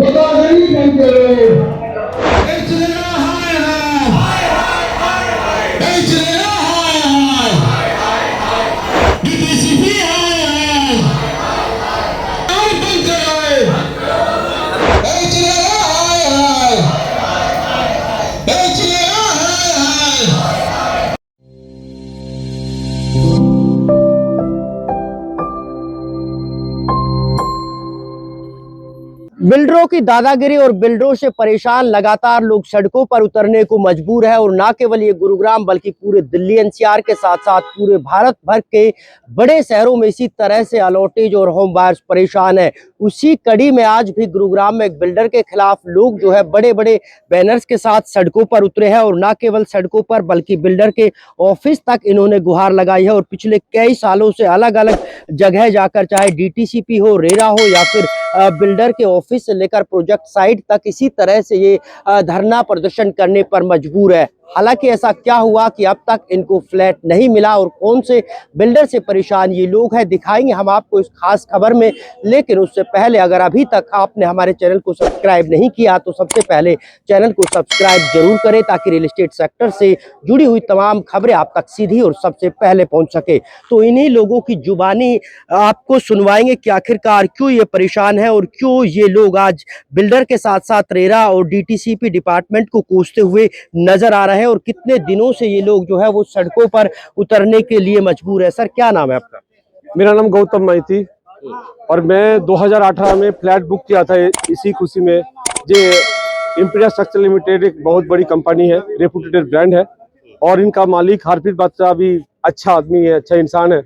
गोदावरी बंद बिल्डरों की दादागिरी और बिल्डरों से परेशान लगातार लोग सड़कों पर उतरने को मजबूर है। और न केवल ये गुरुग्राम बल्कि पूरे दिल्ली एनसीआर के साथ साथ पूरे भारत भर के बड़े शहरों में इसी तरह से अलॉटेज और होम बायर्स परेशान है। उसी कड़ी में आज भी गुरुग्राम में एक बिल्डर के खिलाफ लोग जो है बड़े बड़े बैनर्स के साथ सड़कों पर उतरे हैं। और न केवल सड़कों पर बल्कि बिल्डर के ऑफिस तक इन्होंने गुहार लगाई है। और पिछले कई सालों से अलग अलग जगह जाकर, चाहे डीटीसीपी हो, रेरा हो या फिर बिल्डर के ऑफिस से लेकर प्रोजेक्ट साइट तक, इसी तरह से ये धरना प्रदर्शन करने पर मजबूर है। हालांकि ऐसा क्या हुआ कि अब तक इनको फ्लैट नहीं मिला और कौन से बिल्डर से परेशान ये लोग हैं, दिखाएंगे हम आपको इस खास खबर में। लेकिन उससे पहले अगर अभी तक आपने हमारे चैनल को सब्सक्राइब नहीं किया तो सबसे पहले चैनल को सब्सक्राइब जरूर करें, ताकि रियल एस्टेट सेक्टर से जुड़ी हुई तमाम खबरें आप तक सीधी और सबसे पहले पहुंच सके। तो इन्हीं लोगों की जुबानी आपको सुनवाएंगे कि आखिरकार क्यों ये परेशान है और क्यों ये लोग आज बिल्डर के साथ साथ रेरा और डीटीसीपी डिपार्टमेंट को कोसते हुए नजर आ रहे हैं और कितने दिनों से ये लोग जो है वो सड़कों पर उतरने के लिए मजबूर है। सर, क्या नाम है आपका? मेरा नाम गौतम माइती और मैं 2018 में फ्लैट बुक किया था इसी खुशी में। ये इम्पीरियल स्ट्रक्चर लिमिटेड एक बहुत बड़ी कंपनी है, रेपुटेड ब्रांड है और इनका मालिक हरप्रीत बादशाह भी अच्छा आदमी है, अच्छा इंसान है।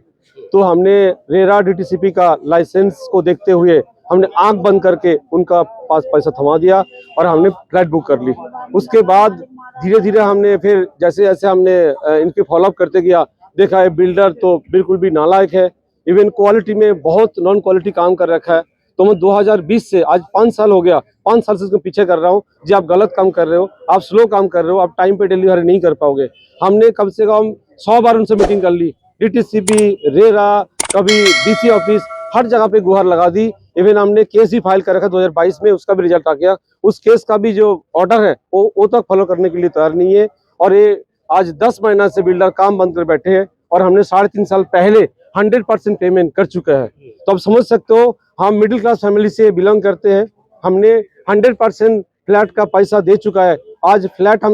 तो हमने रेरा डीटीसीपी का लाइसेंस को देखते हुए हमने आंख बंद करके उनका पास पैसा थमा दिया और हमने फ्लैट बुक कर ली। उसके बाद धीरे धीरे हमने फिर जैसे जैसे हमने इनके फॉलोअप करते गया, देखा है बिल्डर तो बिल्कुल भी नालायक है, इवन क्वालिटी में बहुत नॉन क्वालिटी काम कर रखा है। तो मैं 2020 से आज 5 साल हो गया, 5 साल से इसको पीछे कर रहा हूँ जी आप गलत काम कर रहे हो, आप स्लो काम कर रहे हो, आप टाइम पे डिलीवरी नहीं कर पाओगे। हमने कम से कम 100 बार उनसे मीटिंग कर ली, डीटीसीपी, रेरा, कभी डीसी ऑफिस, हर जगह पे गुहार लगा दी। इवन हमने केस भी फाइल कर रखा 2022 में, उसका भी रिजल्ट आ गया। उस केस का भी जो ऑर्डर है वो तक फॉलो करने के लिए तैयार नहीं है। और ये आज 10 महीना से बिल्डर काम बंद कर बैठे हैं और हमने 3.5 साल पहले 100% पेमेंट कर चुका है। तो आप समझ सकते हो हम मिडिल क्लास फैमिली से बिलोंग करते हैं, हमने 100% फ्लैट का पैसा दे चुका है। आज फ्लैट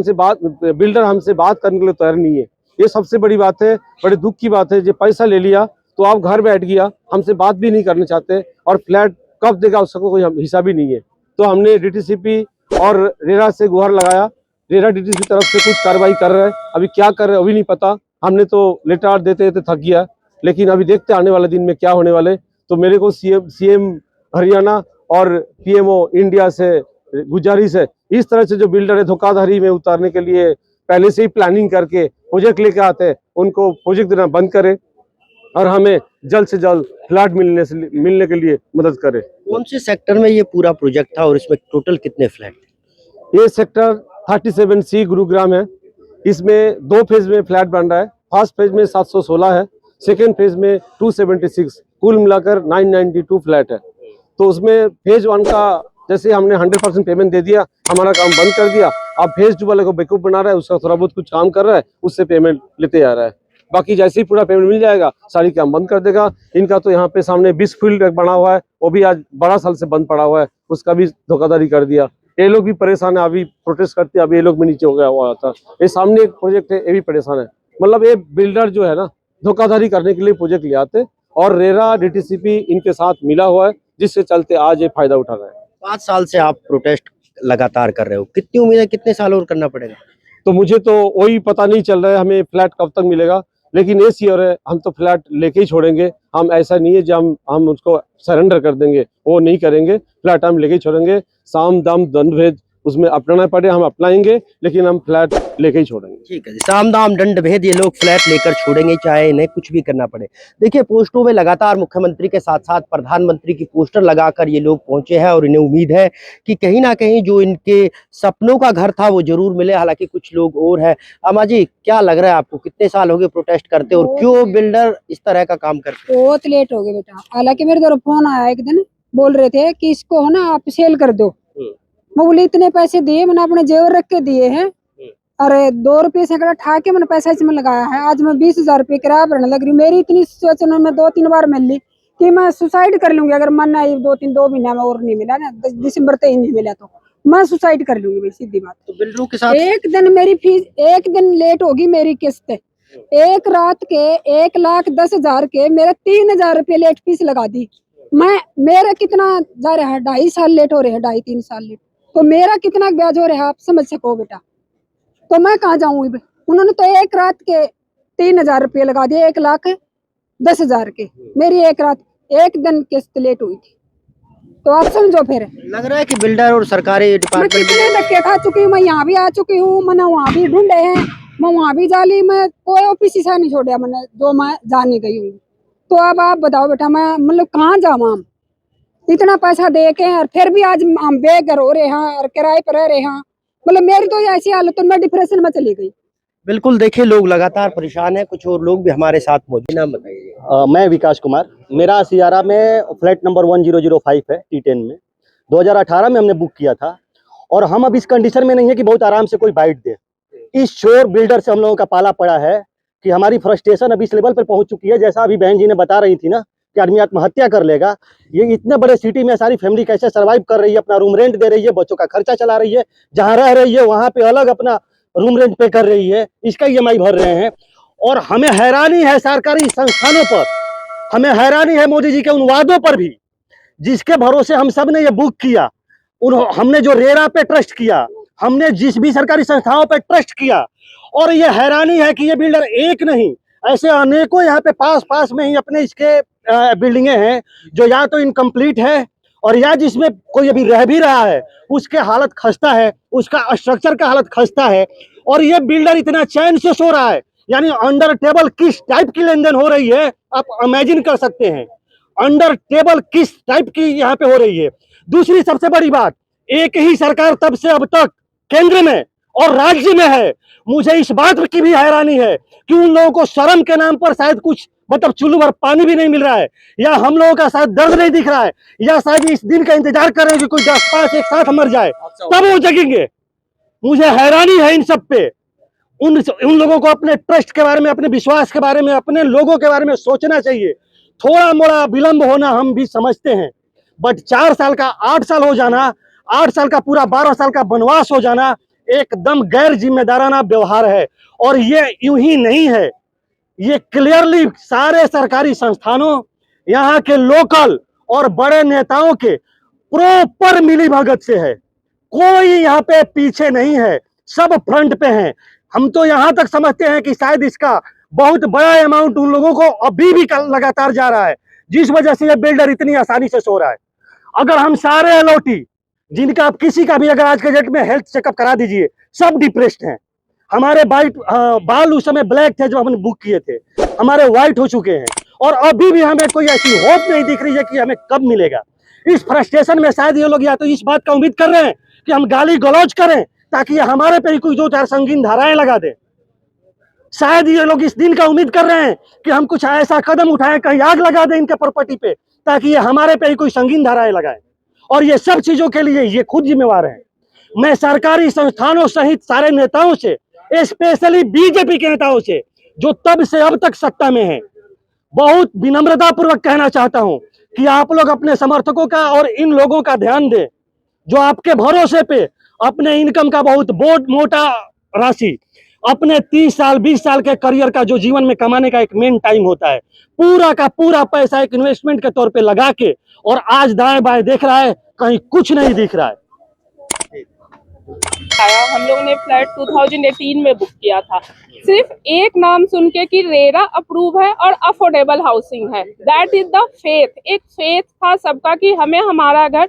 बिल्डर हमसे बात करने के लिए तैयार नहीं है। ये सबसे बड़ी बात है, बड़े दुख की बात है। जो पैसा ले लिया तो आप घर बैठ गया, हमसे बात भी नहीं करना चाहते और फ्लैट कब देगा उसका कोई हिसाब ही नहीं है। तो हमने डीटीसीपी और रेरा से गुहार लगाया, रेरा डीटीसीपी तरफ से कुछ कार्रवाई कर रहे हैं, अभी क्या कर रहे हैं अभी नहीं पता। हमने तो लेटर देते देते थक गया, लेकिन अभी देखते आने वाले दिन में क्या होने वाले। तो मेरे को सीएम हरियाणा और पीएमओ इंडिया से गुजारिश है, इस तरह से जो बिल्डर है धोखाधड़ी में उतारने के लिए पहले से ही प्लानिंग करके प्रोजेक्ट लेके आते हैं, उनको प्रोजेक्ट देना बंद करे और हमें जल्द से जल्द फ्लैट मिलने के लिए मदद करे। कौन से सेक्टर में ये पूरा प्रोजेक्ट था और इसमें टोटल कितने फ्लैट थे? ये सेक्टर 37C गुरुग्राम है। इसमें 2 फेज में फ्लैट बन रहा है। फर्स्ट फेज में 716 है, सेकेंड फेज में 276, कुल मिलाकर 992 फ्लैट है। तो उसमें फेज 1 का जैसे हमने 100% पेमेंट दे दिया, हमारा काम बंद कर दिया। अब फेज 2 वाले को बेवकूफ बना रहा है, उसका थोड़ा बहुत कुछ काम कर रहा है, उससे पेमेंट लेते आ रहा है। बाकी जैसे ही पूरा पेमेंट मिल जाएगा सारी काम बंद कर देगा। इनका तो यहाँ पे सामने 20 फील्ड बना हुआ है, वो भी आज 12 साल से बंद पड़ा हुआ है, उसका भी धोखाधड़ी कर दिया। ये लोग भी परेशान है, अभी प्रोटेस्ट करते हैं, अभी ये लोग भी नीचे हो गया हुआ था। ये सामने एक प्रोजेक्ट है, ये भी परेशान है। मतलब ये बिल्डर जो है ना धोखाधड़ी करने के लिए प्रोजेक्ट ले आते और रेरा डीटीसीपी इनके साथ मिला हुआ है, जिससे चलते आज ये फायदा उठा रहा है। 5 साल से आप प्रोटेस्ट लगातार कर रहे हो, कितनी उम्मीद है कितने साल और करना पड़ेगा? तो मुझे तो वही पता नहीं चल रहा है हमें फ्लैट कब तक मिलेगा, लेकिन ये श्योर है हम तो फ्लैट लेके ही छोड़ेंगे। हम ऐसा नहीं है जो हम उसको सरेंडर कर देंगे, वो नहीं करेंगे। फ्लैट हम लेके ही छोड़ेंगे, साम दाम दंड भेद उसमें अपनाना पड़े हम अपनाएंगे, लेकिन हम फ्लैट लेके ही छोड़ेंगे। ठीक है जी, साम दाम दंड भेद ये लोग फ्लैट लेकर छोड़ेंगे, चाहे इन्हें कुछ भी करना पड़े। देखिए, पोस्टरों में लगातार मुख्यमंत्री के साथ साथ प्रधानमंत्री की पोस्टर लगाकर ये लोग पहुंचे हैं और इन्हें उम्मीद है कि कहीं ना कहीं जो इनके सपनों का घर था वो जरूर मिले। हालांकि कुछ लोग और है। अम्मा जी, क्या लग रहा है आपको, कितने साल हो गए प्रोटेस्ट करते और क्यों बिल्डर इस तरह का काम करते? बहुत लेट हो गए बेटा। हालांकि मेरे तरफ फोन आया एक दिन, बोल रहे थे कि इसको है ना आप सेल कर दो, मैं बोली इतने पैसे दिए, मैंने अपने जेवर रख के दिए हैं। अरे 2 रुपये सैकड़ा ठा के मैंने पैसा इसमें लगाया है। आज मैं 20,000 रुपये किराया भरने लग रही। मेरी इतनी सिचुएशन में 2-3 बार मिल ली कि मैं सुसाइड कर लूंगी अगर मन नहीं 2 महीना में और नहीं मिला ना, दिसंबर तक ही नहीं मिला तो मैं सुसाइड कर लूंगी भाई, सीधी बात। तो बिल्डरों के साथ एक दिन मेरी फीस, एक दिन लेट होगी मेरी किस्त, एक रात के 1,10,000 के मेरे 3,000 रुपये लेट फीस लगा दी। मेरा कितना जा रहा है, 2.5 साल लेट हो रहे हैं, 2.5-3 साल लेट, तो मेरा कितना ब्याज हो रहा है आप समझ सको बेटा। तो मैं कहाँ जाऊंगी? उन्होंने तो एक रात के 3,000 रुपये लगा दिए, 1,10,000 के। मेरी एक रात, एक दिन किस्त लेट हुई थी, तो आप समझो फिर। लग रहा है कि बिल्डर और सरकारी मैं डिपार्टमेंट कितने धक्के खा चुकी हूँ, मैं यहाँ भी आ चुकी हूँ, मैंने वहाँ भी ढूंढे हैं, मैं वहाँ भी जाली, मैं कोई ऑफिस ही सा नहीं छोड़ा मैंने जो मैं जाने गई हूँ। तो अब आप बताओ बेटा, मैं मतलब कहाँ जाऊँ? हम इतना पैसा दे के और फिर भी आज हम बेघर हो रहे हैं और किराए पर रह रहे हैं। मतलब मेरी तो ऐसी हालत, तो मैं डिप्रेशन में चली गई। बिल्कुल, देखिए लोग लगातार परेशान हैं, कुछ और लोग भी हमारे साथ मौजूद। नाम बताइए। मैं विकास कुमार, मेरा सियारा में फ्लैट नंबर 1005 है, T10 में। 2018 में हमने बुक किया था और हम अब इस कंडीशन में नहीं है कि बहुत आराम से कोई बाइट दे। इस शोर बिल्डर से हम लोगों का पाला पड़ा है कि हमारी फ्रस्ट्रेशन अब इस लेवल पर पहुंच चुकी है, जैसा अभी बहन जी ने बता रही थी ना कि आदमी आत्महत्या कर लेगा। ये इतने बड़े सिटी में सारी फैमिली कैसे सर्वाइव कर रही है, अपना रूम रेंट दे रही है, बच्चों का खर्चा चला रही है, जहाँ रह रही है वहाँ पे अलग अपना रूम रेंट पे कर रही है, इसका EMI भर रहे हैं। और हमें हैरानी है सरकारी संस्थानों पर, हमें हैरानी है मोदी जी के उन वादों पर भी जिसके भरोसे हम सब ने ये बुक किया। हमने जो रेरा पे ट्रस्ट किया, हमने जिस भी सरकारी संस्थाओं पे ट्रस्ट किया, और ये हैरानी है कि ये बिल्डर एक नहीं, ऐसे अनेकों यहाँ पे पास पास में ही अपने इसके बिल्डिंगें हैं जो या तो इनकम्प्लीट है और या जिसमें कोई अभी रह भी रहा है उसके हालत खस्ता है, उसका स्ट्रक्चर का हालत खस्ता है। और ये बिल्डर इतना चैन से सो रहा है, यानी अंडर टेबल किस टाइप की लेन देन हो रही है आप इमेजिन कर सकते हैं। अंडर टेबल किस टाइप की यहाँ पे हो रही है। दूसरी सबसे बड़ी बात, एक ही सरकार तब से अब तक केंद्र में और राज्य में है। मुझे इस बात की भी हैरानी है कि उन लोगों को शर्म के नाम पर शायद कुछ मतलब चुल्लू भर पानी भी नहीं मिल रहा है, या हम लोगों का शायद दर्द नहीं दिख रहा है, या शायद इस दिन का इंतजार कर रहे हैं कि कोई 10-5 एक साथ मर जाए तब वो जगेंगे। मुझे हैरानी है इन सब पे। उन लोगों को अपने ट्रस्ट के बारे में, अपने विश्वास के बारे में, अपने लोगों के बारे में सोचना चाहिए। थोड़ा मोड़ा विलंब होना हम भी समझते हैं, बट 4 साल का 8 साल हो जाना, 8 साल का पूरा 12 साल का वनवास हो जाना एकदम गैर जिम्मेदाराना व्यवहार है। और ये यूं ही नहीं है, ये क्लियरली सारे सरकारी संस्थानों, यहाँ के लोकल और बड़े नेताओं के प्रॉपर मिलीभगत से है। कोई यहाँ पे पीछे नहीं है, सब फ्रंट पे हैं। हम तो यहाँ तक समझते हैं कि शायद इसका बहुत बड़ा अमाउंट उन लोगों को अभी भी लगातार जा रहा है, जिस वजह से ये बिल्डर इतनी आसानी से सो रहा है। अगर हम सारे एलओटी जिनका आप किसी का भी अगर आज के डेट में हेल्थ चेकअप करा दीजिए, सब डिप्रेस्ड हैं। हमारे बाल उस समय ब्लैक थे जो हमने बुक किए थे, हमारे व्हाइट हो चुके हैं, और अभी भी हमें कोई ऐसी होप नहीं दिख रही है कि हमें कब मिलेगा। इस फ्रस्ट्रेशन में शायद ये लोग या तो इस बात का उम्मीद कर रहे हैं कि हम गाली गलौज करें ताकि ये हमारे पे ही कोई 2-4 संगीन धाराएं लगा दे। शायद ये लोग इस दिन का उम्मीद कर रहे हैं कि हम कुछ ऐसा कदम उठाएं, कहीं आग लगा दें इनके प्रॉपर्टी पे ताकि ये हमारे पे ही कोई संगीन धाराएं लगाएं। और ये सब चीजों के लिए ये खुद जिम्मेवार हैं। मैं सरकारी संस्थानों सहित सारे नेताओं से, स्पेशली बीजेपी के नेताओं से जो तब से अब तक सत्ता में हैं, बहुत विनम्रता पूर्वक कहना चाहता हूं कि आप लोग अपने समर्थकों का और इन लोगों का ध्यान दें जो आपके भरोसे पे अपने इनकम का बहुत मोटा राशि, अपने 30 साल 20 साल के करियर का जो जीवन में कमाने का एक मेन टाइम होता है, पूरा का पूरा पैसा एक इन्वेस्टमेंट के तौर पे लगा के, और आज दाएं बाएं देख रहा है कहीं कुछ नहीं दिख रहा है। हम लोग ने फ्लैट 2018 में बुक किया था, सिर्फ एक नाम सुन के कि रेरा अप्रूव है और अफोर्डेबल हाउसिंग है। दैट इज द फेथ, एक फेथ था सबका कि हमें हमारा घर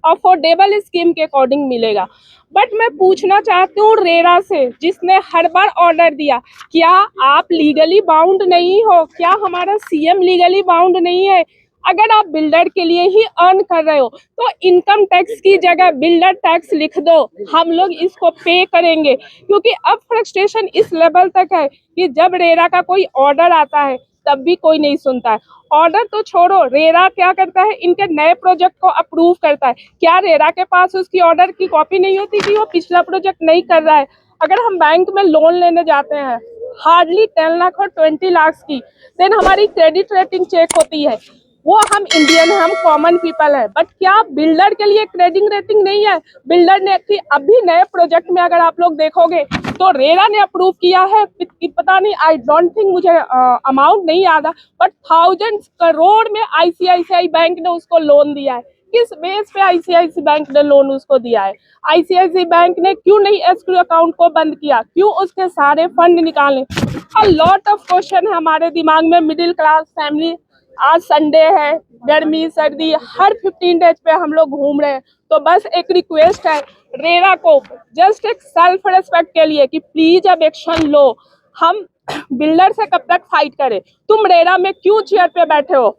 अफोर्डेबल स्कीम के अकॉर्डिंग मिलेगा। बट मैं पूछना चाहती हूँ रेरा से, जिसने हर बार ऑर्डर दिया, क्या आप लीगली बाउंड नहीं हो? क्या हमारा सीएम लीगली बाउंड नहीं है? अगर आप बिल्डर के लिए ही अर्न कर रहे हो तो इनकम टैक्स की जगह बिल्डर टैक्स लिख दो, हम लोग इसको पे करेंगे। क्योंकि अब फ्रस्ट्रेशन इस लेवल तक है कि जब रेरा का कोई ऑर्डर आता है तब भी कोई नहीं सुनता है। ऑर्डर तो छोड़ो, रेरा क्या करता है, इनके नए प्रोजेक्ट को अप्रूव करता है। क्या रेरा के पास उसकी ऑर्डर की कॉपी नहीं होती कि वो पिछला प्रोजेक्ट नहीं कर रहा है? अगर हम बैंक में लोन लेने जाते हैं हार्डली 10 लाख और 20 लाख की, देन हमारी क्रेडिट रेटिंग चेक होती है। वो हम इंडियन हैं, हम कॉमन पीपल हैं, बट क्या बिल्डर के लिए क्रेडिट रेटिंग नहीं है? बिल्डर ने कि अभी नए प्रोजेक्ट में अगर आप लोग देखोगे तो रेरा ने अप्रूव किया है कि पता नहीं, आई डोंट थिंक, मुझे अमाउंट नहीं याद है, बट 1000 करोड़ में आईसीआईसीआई बैंक ने उसको लोन दिया है। किस बेस पे आईसीआईसीआई बैंक ने लोन उसको दिया है? आईसीआईसीआई बैंक ने क्यों नहीं एस्क्रो अकाउंट को बंद किया? क्यों उसके सारे फंड निकाले? अ लॉट ऑफ क्वेश्चन है हमारे दिमाग में। मिडिल क्लास फैमिली, आज संडे है, गर्मी सर्दी हर 15 डेज पे हम लोग घूम रहे हैं। तो बस एक रिक्वेस्ट है रेरा को, जस्ट एक सेल्फ रिस्पेक्ट के लिए, कि प्लीज अब एक्शन लो। हम बिल्डर से कब तक फाइट करें? तुम रेरा में क्यों चेयर पे बैठे हो?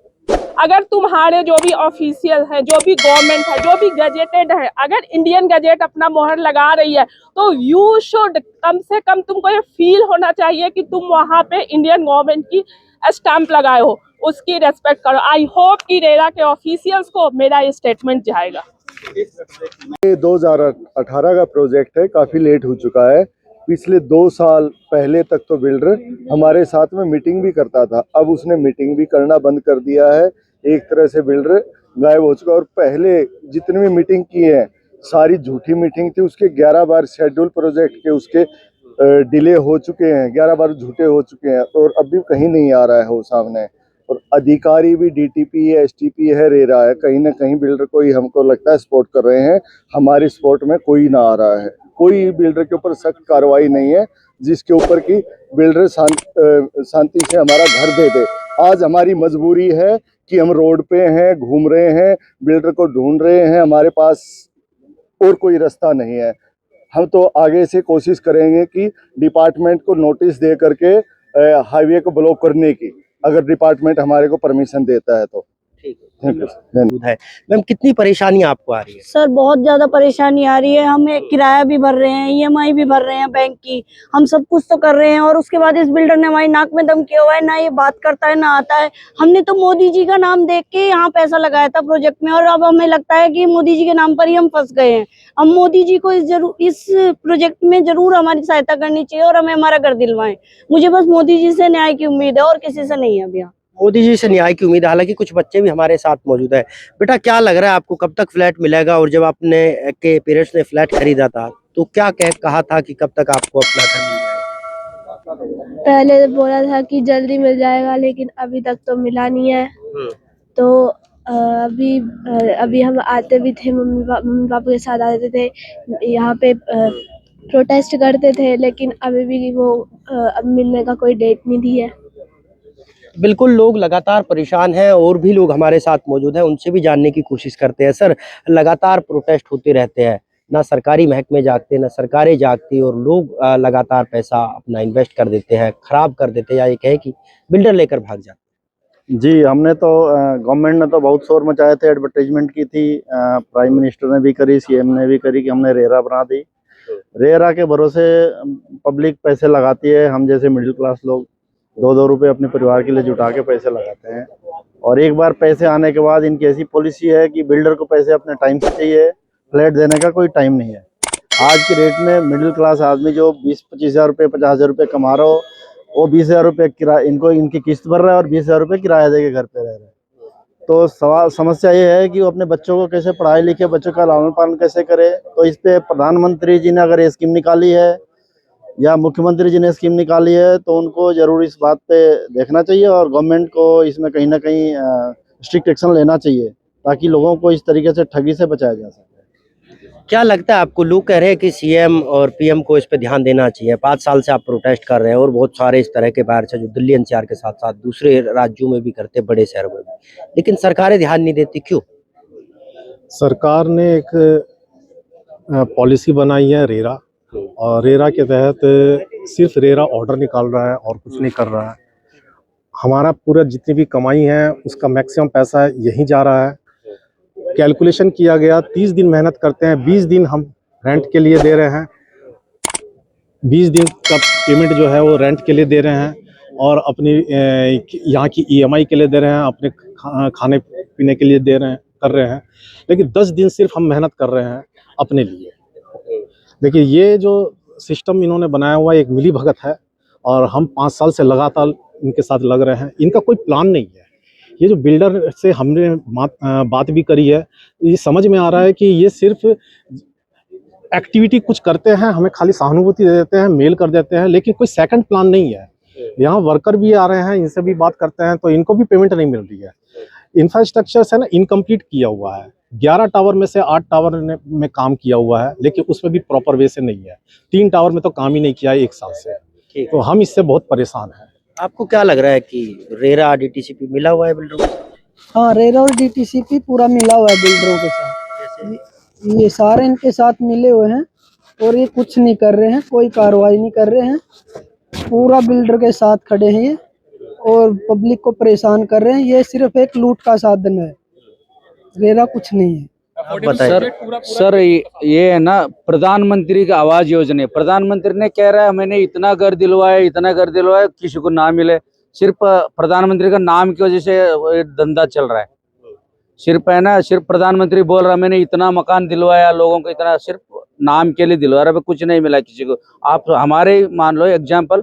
अगर तुम्हारे जो भी ऑफिशियल है, जो भी गवर्नमेंट है, जो भी गजेटेड है, अगर इंडियन गजेट अपना मोहर लगा रही है तो यू शुड, कम से कम तुमको ये फील होना चाहिए कि तुम वहां पे इंडियन गवर्नमेंट की स्टैंप लगाए हो, उसकी रेस्पेक्ट करो। आई होप कि रेरा के ऑफिशियल्स को मेरा ये स्टेटमेंट जाएगा। ये 2018 का प्रोजेक्ट है, काफ़ी लेट हो चुका है। पिछले 2 साल पहले तक तो बिल्डर हमारे साथ में मीटिंग भी करता था, अब उसने मीटिंग भी करना बंद कर दिया है। एक तरह से बिल्डर गायब हो चुका है। और पहले जितनी भी मीटिंग की है सारी झूठी मीटिंग थी। उसके 11 बार शेड्यूल प्रोजेक्ट के उसके डिले हो चुके हैं, 11 बार झूठे हो चुके हैं, और अभी कहीं नहीं आ रहा है वो सामने। और अधिकारी भी डीटीपी है, एसटीपी है, रेरा है, कहीं ना कहीं बिल्डर को ही हमको लगता है सपोर्ट कर रहे हैं। हमारी सपोर्ट में कोई ना आ रहा है, कोई बिल्डर के ऊपर सख्त कार्रवाई नहीं है जिसके ऊपर की बिल्डर शांति से हमारा घर दे दे। आज हमारी मजबूरी है कि हम रोड पे हैं, घूम रहे हैं, बिल्डर को ढूंढ रहे हैं, हमारे पास और कोई रास्ता नहीं है। हम तो आगे से कोशिश करेंगे कि डिपार्टमेंट को नोटिस दे करके हाईवे को ब्लॉक करने की, अगर डिपार्टमेंट हमारे को परमिशन देता है तो। ठीक है। मैम, कितनी परेशानी आपको आ रही है? सर बहुत ज्यादा परेशानी आ रही है। हम किराया भी भर रहे हैं, ईएमआई भी भर रहे हैं बैंक की, हम सब कुछ तो कर रहे हैं, और उसके बाद इस बिल्डर ने हमारी नाक में दम किया हुआ है। ना ये बात करता है ना आता है। हमने तो मोदी जी का नाम देख के यहाँ पैसा लगाया था प्रोजेक्ट में, और अब हमें लगता है कि मोदी जी के नाम पर ही हम फंस गए हैं। हम मोदी जी को इस प्रोजेक्ट में जरूर हमारी सहायता करनी चाहिए और हमें हमारा घर दिलवाएं। मुझे बस मोदी जी से न्याय की उम्मीद है और किसी से नहीं है अभी। मोदी जी से न्याय की उम्मीद है। हालांकि कुछ बच्चे भी हमारे साथ मौजूद है। बेटा, क्या लग रहा है आपको, कब तक फ्लैट मिलेगा? और जब आपने के पेरेंट्स ने फ्लैट खरीदा था तो क्या कहा था कि कब तक आपको अपना घर मिल जाएगा? पहले बोला था कि जल्दी मिल जाएगा, लेकिन अभी तक तो मिला नहीं है। तो अभी हम आते भी थे, मम्मी पापा के साथ आते थे, यहाँ पे प्रोटेस्ट करते थे, लेकिन अभी भी वो अब मिलने का कोई डेट नहीं दी है। बिल्कुल, लोग लगातार परेशान हैं और भी लोग हमारे साथ मौजूद हैं, उनसे भी जानने की कोशिश करते हैं। सर, लगातार प्रोटेस्ट होते रहते हैं, ना सरकारी महकमे जागते, ना सरकारें जागती, और लोग लगातार पैसा अपना इन्वेस्ट कर देते हैं, खराब कर देते हैं, या ये कहे कि बिल्डर लेकर भाग जाते। जी, हमने तो गवर्नमेंट ने तो बहुत शोर मचाए थे, एडवर्टाइजमेंट की थी, प्राइम मिनिस्टर ने भी करी, सीएम ने भी करी कि हमने रेरा बना दी। रेरा के भरोसे पब्लिक पैसे लगाती है, हम जैसे मिडिल क्लास लोग 2-2 रुपए अपने परिवार के लिए जुटा के पैसे लगाते हैं। और एक बार पैसे आने के बाद इनकी ऐसी पॉलिसी है कि बिल्डर को पैसे अपने टाइम से चाहिए, फ्लैट देने का कोई टाइम नहीं है। आज के रेट में मिडिल क्लास आदमी जो 20-25 हज़ार रुपये, 50 हज़ार रुपये कमा रहा हो, वो 20 हज़ार रुपये किराया, इनको इनकी किस्त भर रहा है और 20 हज़ार रुपये किराया दे के घर पे रह रहे हैं। तो समस्या ये है कि वो अपने बच्चों को कैसे पढ़ाई लिखे, बच्चों का लालन पालन कैसे करे। तो इस पे प्रधानमंत्री जी ने अगर ये स्कीम निकाली है या मुख्यमंत्री जी ने स्कीम निकाली है तो उनको जरूर इस बात पे देखना चाहिए, और गवर्नमेंट को इसमें कहीं ना कहीं स्ट्रिक्ट एक्शन लेना चाहिए, ताकि लोगों को इस तरीके से ठगी से बचाया जा सके। क्या लगता है आपको? लोग कह रहे हैं कि सीएम और पीएम को इस पे ध्यान देना चाहिए। 5 साल से आप प्रोटेस्ट कर रहे हैं, और बहुत सारे इस तरह के बाहर से जो दिल्ली एनसीआर के साथ साथ दूसरे राज्यों में भी करते, बड़े शहरों में भी, लेकिन सरकारें ध्यान नहीं देती, क्यों? सरकार ने एक पॉलिसी बनाई है रेरा, और रेरा के तहत सिर्फ रेरा ऑर्डर निकाल रहा है और कुछ नहीं कर रहा है। हमारा पूरा जितनी भी कमाई है उसका मैक्सिमम पैसा यहीं जा रहा है। कैलकुलेशन किया गया, 30 दिन मेहनत करते हैं, 20 दिन हम रेंट के लिए दे रहे हैं, 20 दिन का पेमेंट जो है वो रेंट के लिए दे रहे हैं। और अपनी यहाँ की EMI के लिए दे रहे हैं, अपने खाने पीने के लिए दे रहे हैं, कर रहे हैं। लेकिन 10 दिन सिर्फ हम मेहनत कर रहे हैं अपने लिए। देखिए ये जो सिस्टम इन्होंने बनाया हुआ एक मिली भगत है, और हम 5 साल से लगातार इनके साथ लग रहे हैं। इनका कोई प्लान नहीं है। ये जो बिल्डर से हमने बात भी करी है, ये समझ में आ रहा है कि ये सिर्फ एक्टिविटी कुछ करते हैं, हमें खाली सहानुभूति दे देते हैं, मेल कर देते हैं, लेकिन कोई सेकंड प्लान नहीं है। यहाँ वर्कर भी आ रहे हैं, इनसे भी बात करते हैं तो इनको भी पेमेंट नहीं मिल रही है। इंफ्रास्ट्रक्चर है ना, इनकम्प्लीट किया हुआ है। 11 टावर में से 8 टावर में काम किया हुआ है, लेकिन उसमें भी प्रॉपर वे से नहीं है। 3 टावर में तो काम ही नहीं किया है 1 साल से। तो हम इससे बहुत परेशान हैं। आपको क्या लग रहा है कि रेरा DTCP मिला हुआ है बिल्डरों को? हाँ, रेरा और DTCP पूरा मिला हुआ है बिल्डरों के साथ। ये सारे इनके साथ मिले हुए हैं और ये कुछ नहीं कर रहे हैं, कोई कार्रवाई नहीं कर रहे हैं। पूरा बिल्डर के साथ खड़े हैं ये, और पब्लिक को परेशान कर रहे हैं। ये सिर्फ एक लूट का साधन है, रेरा कुछ नहीं है। सर ये है ना, प्रधानमंत्री का आवास योजना, प्रधानमंत्री ने कह रहा है मैंने इतना घर दिलवाया, इतना घर दिलवाया, किसी को ना मिले। सिर्फ प्रधानमंत्री का नाम की वजह से धंधा चल रहा है। सिर्फ है ना, सिर्फ प्रधानमंत्री बोल रहा है मैंने इतना मकान दिलवाया लोगों को, इतना सिर्फ नाम के लिए दिलवा रहा है, कुछ नहीं मिला किसी को। आप हमारे मान लो एग्जाम्पल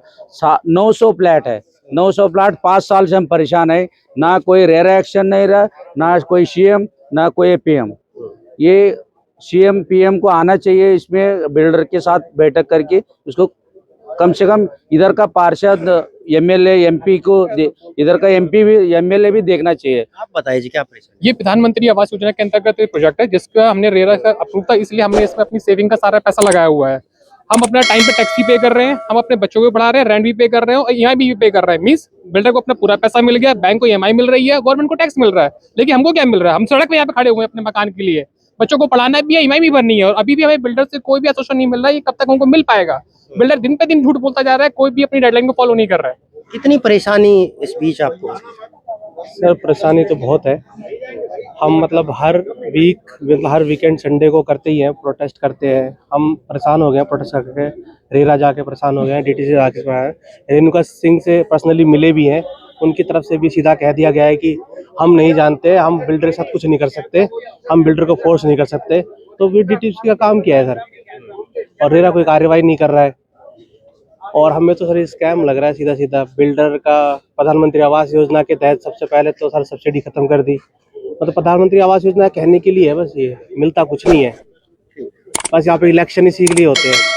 900 फ्लैट है, 900 फ्लैट 5 साल से हम परेशान है। ना कोई रेरा एक्शन नहीं रहा, ना कोई CM, ना कोई PM। ये CM PM को आना चाहिए, इसमें बिल्डर के साथ बैठक करके उसको कम से कम इधर का पार्षद MLA MP को इधर का MP भी MLA भी देखना चाहिए। आप बताइए जी क्या परेशानी? ये प्रधानमंत्री आवास योजना के अंतर्गत एक प्रोजेक्ट है जिसका हमने रेरा का अप्रूव था, इसलिए हमने इसमें अपनी सेविंग का सारा पैसा लगाया हुआ है। हम अपना टाइम पे टैक्स भी पे कर रहे हैं, हम अपने बच्चों को भी पढ़ा रहे हैं, रेंट भी पे कर रहे हैं और EMI भी पे कर रहे हैं। मींस बिल्डर को अपना पूरा पैसा मिल गया, बैंक को EMI मिल रही है, गवर्नमेंट को टैक्स मिल रहा है। लेकिन हमको क्या मिल रहा है? हम सड़क पे यहाँ पे खड़े हुए हैं अपने मकान के लिए, बच्चों को पढ़ाना भी है, EMI भी भरनी है, और अभी भी हमें बिल्डर से कोई भी आश्वासन नहीं मिल रहा है। ये कब तक हमको मिल पाएगा? बिल्डर दिन पे दिन झूठ बोलता जा रहा है, कोई भी अपनी डेडलाइन को फॉलो नहीं कर रहा है। कितनी परेशानी इस बीच आपको? सर परेशानी तो बहुत है। हम मतलब हर वीकेंड संडे को करते ही हैं, प्रोटेस्ट करते हैं। हम परेशान हो गए हैं प्रोटेस्ट करके, रेरा जाके परेशान हो गए हैं, DTC जाके रेणुका सिंह से पर्सनली मिले भी हैं। उनकी तरफ से भी सीधा कह दिया गया है कि हम नहीं जानते, हम बिल्डर के साथ कुछ नहीं कर सकते, हम बिल्डर को फोर्स नहीं कर सकते। तो फिर DTC का काम क्या है सर? और रेरा कोई कार्रवाई नहीं कर रहा है। और हमें तो सर स्कैम लग रहा है सीधा सीधा। बिल्डर का प्रधानमंत्री आवास योजना के तहत सबसे पहले तो सर सब्सिडी खत्म कर दी। मतलब प्रधानमंत्री आवास योजना कहने के लिए है बस, ये मिलता कुछ नहीं है। बस यहाँ पे इलेक्शन इसी के लिए होते हैं।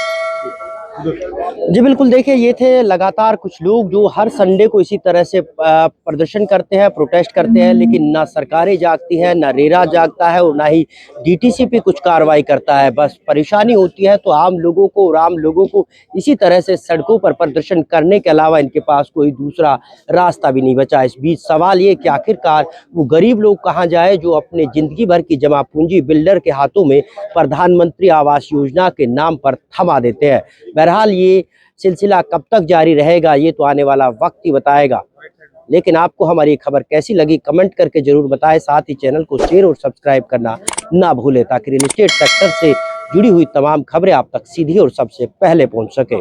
जी बिल्कुल, देखिए ये थे लगातार कुछ लोग जो हर संडे को इसी तरह से प्रदर्शन करते हैं, प्रोटेस्ट करते हैं, लेकिन ना सरकारें जागती हैं, ना रेरा जागता है और ना ही DTCP कुछ कार्रवाई करता है। बस परेशानी होती है तो आम लोगों को इसी तरह से सड़कों पर प्रदर्शन करने के अलावा इनके पास कोई दूसरा रास्ता भी नहीं बचा। इस बीच सवाल ये कि आखिरकार वो गरीब लोग कहाँ जाए जो अपने जिंदगी भर की जमा पूंजी बिल्डर के हाथों में प्रधानमंत्री आवास योजना के नाम पर थमा देते हैं। बहरहाल ये सिलसिला कब तक जारी रहेगा ये तो आने वाला वक्त ही बताएगा। लेकिन आपको हमारी खबर कैसी लगी कमेंट करके जरूर बताएं। साथ ही चैनल को शेयर और सब्सक्राइब करना ना भूलें ताकि रियल एस्टेट सेक्टर से जुड़ी हुई तमाम खबरें आप तक सीधी और सबसे पहले पहुंच सके।